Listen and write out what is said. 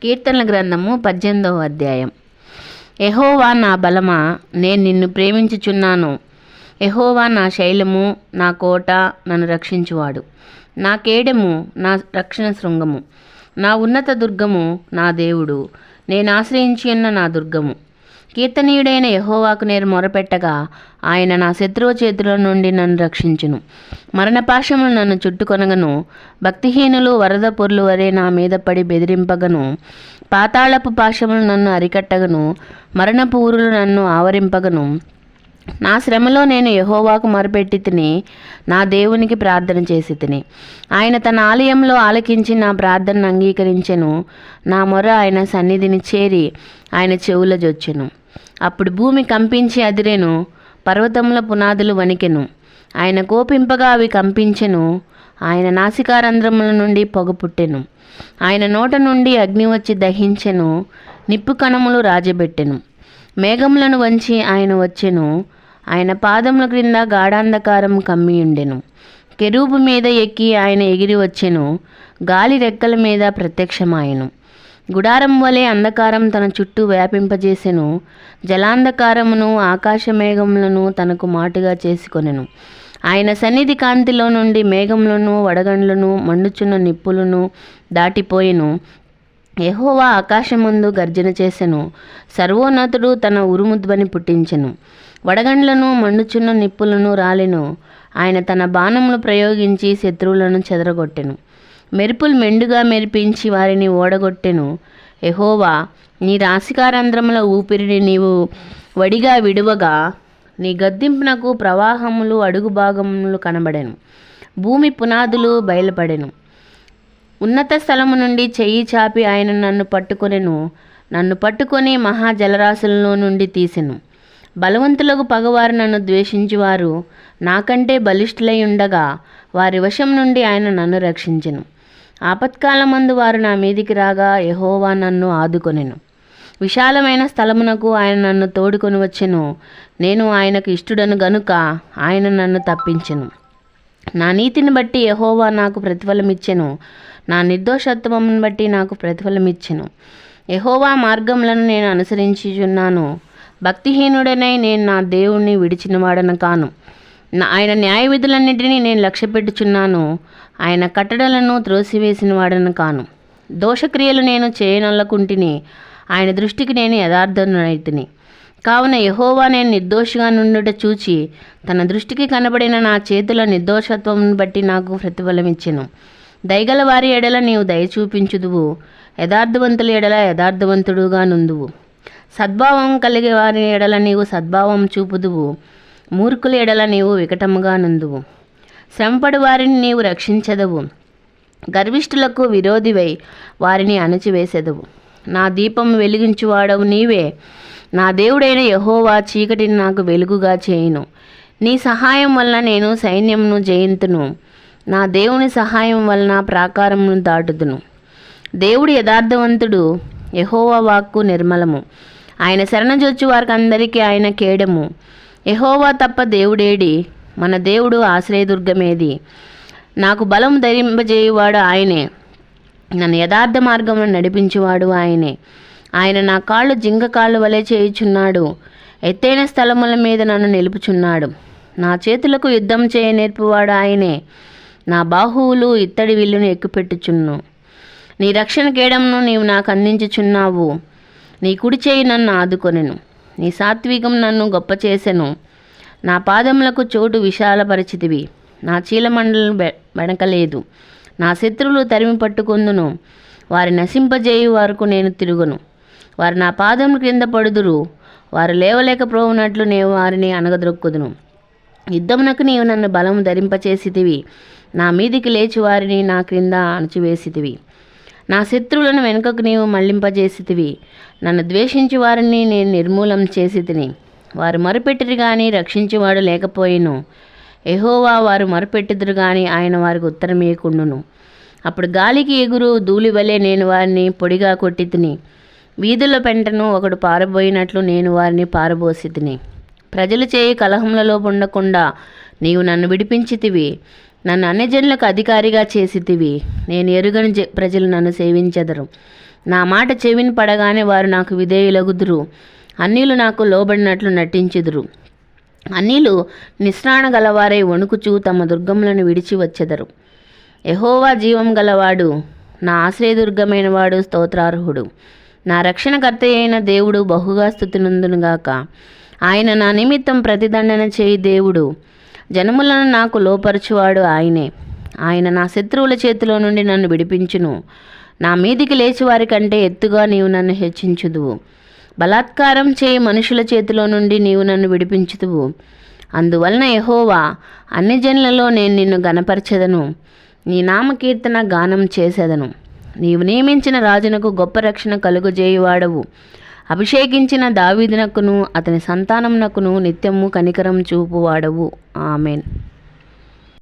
కీర్తనల గ్రంథము 18వ అధ్యాయం. యెహోవా నా బలమా, నేను నిన్ను ప్రేమించుచున్నాను. యెహోవా నా శైలము, నా కోట, నన్ను రక్షించువాడు, నా కేడెము, నా రక్షణ శృంగము, నా ఉన్నత దుర్గము, నా దేవుడు, నేను ఆశ్రయించియున్న నా దుర్గము. కీర్తనీయుడైన యెహోవాకు నేను మొరపెట్టగా ఆయన నా శత్రువు చేతుల నుండి నన్ను రక్షించును. మరణపాశములు నన్ను చుట్టుకొనగను, భక్తిహీనులు వరద పొర్లు వరే నా మీద పడి బెదిరింపగను. పాతాళపు పాశములు నన్ను అరికట్టగను, మరణపు ఊరులు నన్ను ఆవరింపగను. నా శ్రమలో నేను యెహోవాకు మొరపెట్టి తిని, నా దేవునికి ప్రార్థన చేసి తిని. ఆయన తన ఆలయంలో ఆలకించి నా ప్రార్థనను అంగీకరించెను. నా మొర ఆయన సన్నిధిని చేరి ఆయన చెవుల జొచ్చెను. అప్పుడు భూమి కంపించి అదిరెను, పర్వతముల పునాదులు వణికెను. ఆయన కోపింపగా అవి కంపించెను. ఆయన నాసికారంధ్రముల నుండి పొగ పుట్టెను. ఆయన నోట నుండి అగ్ని వచ్చి దహించెను, నిప్పు కణములు రాజబెట్టెను. మేఘములను వంచి ఆయన వచ్చెను. ఆయన పాదముల క్రింద గాఢాంధకారం కమ్మియుండెను. కెరూబు మీద ఎక్కి ఆయన ఎగిరి వచ్చెను, గాలి రెక్కల మీద ప్రత్యక్షమాయెను. గుడారం వలె అంధకారం తన చుట్టూ వ్యాపింపజేసెను. జలాంధకారమును ఆకాశ మేఘములను తనకు మాటుగా చేసుకొనెను. ఆయన సన్నిధి కాంతిలో నుండి మేఘములను వడగండ్లను మండుచున్న నిప్పులను దాటిపోయెను. యెహోవా ఆకాశమందు గర్జన చేసెను. సర్వోన్నతుడు తన ఉరుముధ్వని పుట్టించెను. వడగండ్లను మండుచున్న నిప్పులను రాలెను. ఆయన తన బాణములు ప్రయోగించి శత్రువులను చెదరగొట్టెను. మెరుపులు మెండుగా మెరిపించి వారిని ఓడగొట్టెను. యెహోవా, నీ నాసికారంధ్రముల ఊపిరిని నీవు వడిగా విడువగా నీ గద్దింపునకు ప్రవాహములు అడుగు భాగములు కనబడెను. భూమి పునాదులు బయలుపడెను. ఉన్నత స్థలము నుండి చెయ్యి చాపి ఆయన నన్ను పట్టుకొనెను. నన్ను పట్టుకొని మహాజలరాశులలో నుండి తీసెను. బలవంతులకు పగవారు నన్ను ద్వేషించువారు నాకంటే బలిష్ఠులై ఉండగా వారి వశం నుండి ఆయన నన్ను రక్షించెను. ఆపత్కాలమందు వారు నా మీదికి రాగా యెహోవా నన్ను ఆదుకొనెను. విశాలమైన స్థలమునకు ఆయన నన్ను తోడుకొని వచ్చెను. నేను ఆయనకు ఇష్టుడను గనుక ఆయన నన్ను తప్పించెను. నా నీతిని బట్టి యెహోవా నాకు ప్రతిఫలమిచ్చెను. నా నిర్దోషత్వమును బట్టి నాకు ప్రతిఫలమిచ్చెను. యెహోవా మార్గములను నేను అనుసరించుచున్నాను. భక్తిహీనుడనై నేను నా దేవుణ్ణి విడిచినవాడను కాను. ఆయన న్యాయ విధులన్నిటినీ నేను లక్ష్యపెట్టుచున్నాను. ఆయన కట్టడలను త్రోసివేసిన వాడను కాను. దోషక్రియలు నేను చేయనొల్లకుంటిని. ఆయన దృష్టికి నేను యథార్థనైతిని. కావున యెహోవా నేను నిర్దోషిగా నుండుట చూచి తన దృష్టికి కనబడిన నా చేతుల నిర్దోషత్వం బట్టి నాకు ప్రతిఫలమిచ్చెను. దయగల వారి ఎడల నీవు దయ చూపించుదువు, యథార్థవంతుల ఎడల యథార్థవంతుడుగా నుందువు. సద్భావం కలిగే వారి ఎడల నీవు సద్భావం చూపుదువు, మూర్ఖుల ఎడల నీవు వికటముగా నుందువు. శ్రమపడి వారిని నీవు రక్షించదవు, గర్విష్ఠులకు విరోధివై వారిని అణచివేసెదవు. నా దీపం వెలిగించువాడవు నీవే. నా దేవుడైన యెహోవా చీకటిని నాకు వెలుగుగా చేయును. నీ సహాయం వలన నేను సైన్యమును జయింతును. నా దేవుని సహాయం వలన ప్రాకారమును దాటుదును. దేవుడు యథార్థవంతుడు, యెహోవా వాక్కు నిర్మలము. ఆయన శరణజొచ్చు వారికి అందరికీ ఆయన కేడము. యెహోవా తప్ప దేవుడేడి? మన దేవుడు ఆశ్రయదుర్గమేది? నాకు బలం ధరింపజేయువాడు ఆయనే. నన్ను యథార్థ మార్గంలో నడిపించువాడు ఆయనే. ఆయన నా కాళ్ళు జింక కాళ్ళు వలె చేయుచున్నాడు. ఎత్తైన స్థలముల మీద నన్ను నిలుపుచున్నాడు. నా చేతులకు యుద్ధం చేయ నేర్పువాడు ఆయనే. నా బాహువులు ఇత్తడి విల్లును ఎక్కుపెట్టుచున్ను. నీ రక్షణ కేడమును నీవు నాకు అందించుచున్నావు. నీ కుడి చేయి నన్ను ఆదుకొనెను. నీ సాత్వికం నన్ను గొప్ప చేసెను. నా పాదములకు చోటు విశాలపరిచితివి. నా చీలమండలు వెనకలేదు. నా శత్రువులు తరిమి పట్టుకొందును. వారి నశింపజేయు వరకు నేను తిరుగును. వారు నా పాదముల క్రింద పడుదురు. వారు లేవలేకపోవునట్లు నేను వారిని అనగదొక్కుదును. యుద్ధమునకు నీవు నన్ను బలము ధరింపచేసితివి. నా మీదికి లేచి వారిని నా క్రింద అణచివేసితివి. నా శత్రువులను వెనుకకు నీవు మళ్లింపజేసితివి. నన్ను ద్వేషించి వారిని నేను నిర్మూలం చేసి తిని. వారు మొరపెట్టిరు గాని రక్షించేవాడు లేకపోయిను. యెహోవా వారు మొరపెట్టిదురు గాని ఆయన వారికి ఉత్తరమీయకుండును. అప్పుడు గాలికి ఎగురు ధూళి వలె నేను వారిని పొడిగా కొట్టి తిని. వీధుల పెంటను ఒకడు పారబోయినట్లు నేను వారిని పారబోసి తిని. ప్రజలు చేయి కలహములలో ఉండకుండా నీవు నన్ను విడిపించితివి. నన్ను అన్ని జనులకు అధికారిగా చేసితివి. నేను ఎరుగని ప్రజలు నన్ను సేవించెదరు. నా మాట చెవిని పడగానే వారు నాకు విధేయులగుదురు. అన్యులు నాకు లోబడినట్లు నటించుదురు. అన్యులు నిస్రాణ గలవారై వణుకుచూ తమ దుర్గములను విడిచి వచ్చెదరు. యెహోవా జీవం గలవాడు, నా ఆశ్రయదుర్గమైన వాడు స్తోత్రార్హుడు. నా రక్షణకర్త అయిన దేవుడు బహుగా స్తుతినందునుగాక. ఆయన నా నిమిత్తం ప్రతిదండన చేయి దేవుడు. జనములను నాకు లోపరచువాడు ఆయనే. ఆయన నా శత్రువుల చేతిలో నుండి నన్ను విడిపించును. నా మీదికి లేచి వారి కంటే ఎత్తుగా నీవు నన్ను హెచ్చించుదువు. బలాత్కారం చేయి మనుషుల చేతిలో నుండి నీవు నన్ను విడిపించుదువు. అందువలన యెహోవా, అన్ని జనులలో నేను నిన్ను గణపరచెదను. నీ నామకీర్తన గానం చేసేదను. నీవు నియమించిన రాజునకు గొప్ప రక్షణ కలుగజేయువాడవు. అభిషేకించిన దావీదునకును అతని సంతానమునకును నిత్యము కనికరం చూపువాడవు. ఆమెన్.